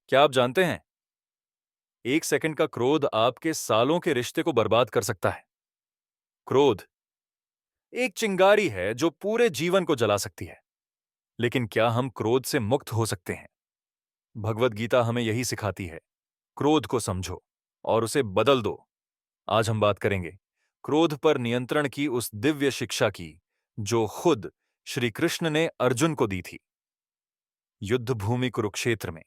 क्या आप जानते हैं, एक सेकंड का क्रोध आपके सालों के रिश्ते को बर्बाद कर सकता है। क्रोध एक चिंगारी है जो पूरे जीवन को जला सकती है। लेकिन क्या हम क्रोध से मुक्त हो सकते हैं? भगवत गीता हमें यही सिखाती है। क्रोध को समझो और उसे बदल दो। आज हम बात करेंगे क्रोध पर नियंत्रण की उस दिव्य शिक्षा की जो खुद श्री कृष्ण ने अर्जुन को दी थी। युद्ध भूमि कुरुक्षेत्र में,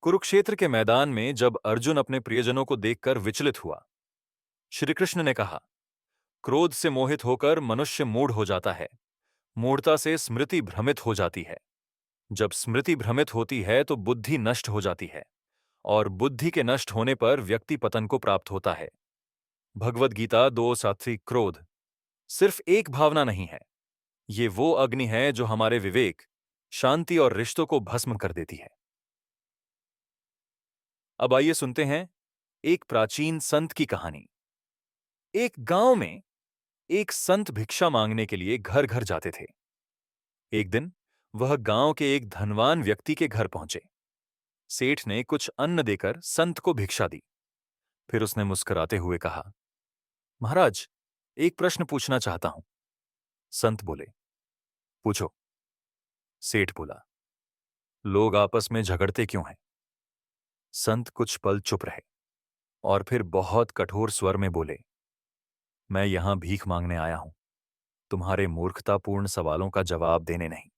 कुरुक्षेत्र के मैदान में जब अर्जुन अपने प्रियजनों को देखकर विचलित हुआ, श्री कृष्ण ने कहा, क्रोध से मोहित होकर मनुष्य मूढ़ हो जाता है। मूढ़ता से स्मृति भ्रमित हो जाती है। जब स्मृति भ्रमित होती है तो बुद्धि नष्ट हो जाती है, और बुद्धि के नष्ट होने पर व्यक्ति पतन को प्राप्त होता है। भगवद गीता 2 क्रोध सिर्फ एक भावना नहीं है। ये वो अग्नि है जो हमारे विवेक, शांति और रिश्तों को भस्म कर देती है। अब आइए सुनते हैं एक प्राचीन संत की कहानी। एक गांव में एक संत भिक्षा मांगने के लिए घर घर जाते थे। एक दिन वह गांव के एक धनवान व्यक्ति के घर पहुंचे। सेठ ने कुछ अन्न देकर संत को भिक्षा दी। फिर उसने मुस्कुराते हुए कहा, महाराज, एक प्रश्न पूछना चाहता हूं। संत बोले, पूछो। सेठ बोला, लोग आपस में झगड़ते क्यों हैं? संत कुछ पल चुप रहे और फिर बहुत कठोर स्वर में बोले, मैं यहां भीख मांगने आया हूं, तुम्हारे मूर्खतापूर्ण सवालों का जवाब देने नहीं।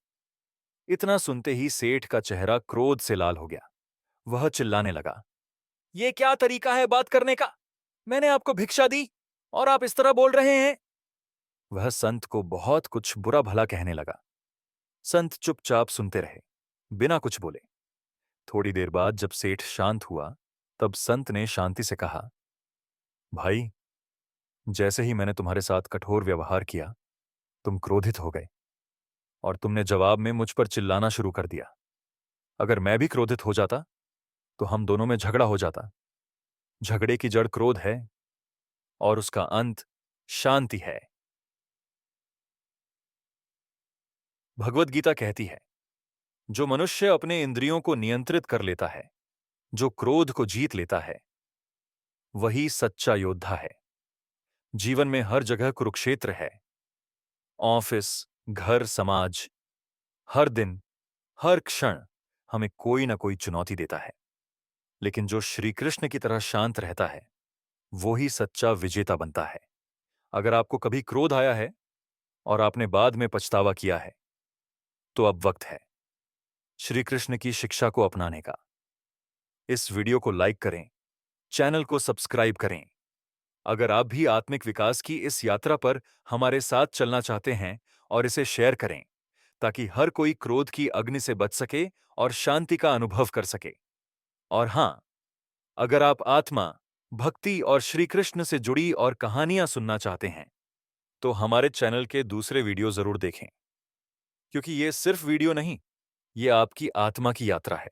इतना सुनते ही सेठ का चेहरा क्रोध से लाल हो गया। वह चिल्लाने लगा, यह क्या तरीका है बात करने का? मैंने आपको भिक्षा दी और आप इस तरह बोल रहे हैं? वह संत को बहुत कुछ बुरा भला कहने लगा। संत चुपचाप सुनते रहे, बिना कुछ बोले। थोड़ी देर बाद जब सेठ शांत हुआ, तब संत ने शांति से कहा, भाई, जैसे ही मैंने तुम्हारे साथ कठोर व्यवहार किया, तुम क्रोधित हो गए और तुमने जवाब में मुझ पर चिल्लाना शुरू कर दिया। अगर मैं भी क्रोधित हो जाता तो हम दोनों में झगड़ा हो जाता। झगड़े की जड़ क्रोध है और उसका अंत शांति है। भगवत गीता कहती है, जो मनुष्य अपने इंद्रियों को नियंत्रित कर लेता है, जो क्रोध को जीत लेता है, वही सच्चा योद्धा है। जीवन में हर जगह कुरुक्षेत्र है। ऑफिस, घर, समाज, हर दिन, हर क्षण हमें कोई ना कोई चुनौती देता है। लेकिन जो श्री कृष्ण की तरह शांत रहता है, वो ही सच्चा विजेता बनता है। अगर आपको कभी क्रोध आया है और आपने बाद में पछतावा किया है, तो अब वक्त है श्री कृष्ण की शिक्षा को अपनाने का। इस वीडियो को लाइक करें, चैनल को सब्सक्राइब करें। अगर आप भी आत्मिक विकास की इस यात्रा पर हमारे साथ चलना चाहते हैं, और इसे शेयर करें ताकि हर कोई क्रोध की अग्नि से बच सके और शांति का अनुभव कर सके। और हां, अगर आप आत्मा, भक्ति और श्री कृष्ण से जुड़ी और कहानियां सुनना चाहते हैं, तो हमारे चैनल के दूसरे वीडियो जरूर देखें, क्योंकि ये सिर्फ वीडियो नहीं, ये आपकी आत्मा की यात्रा है।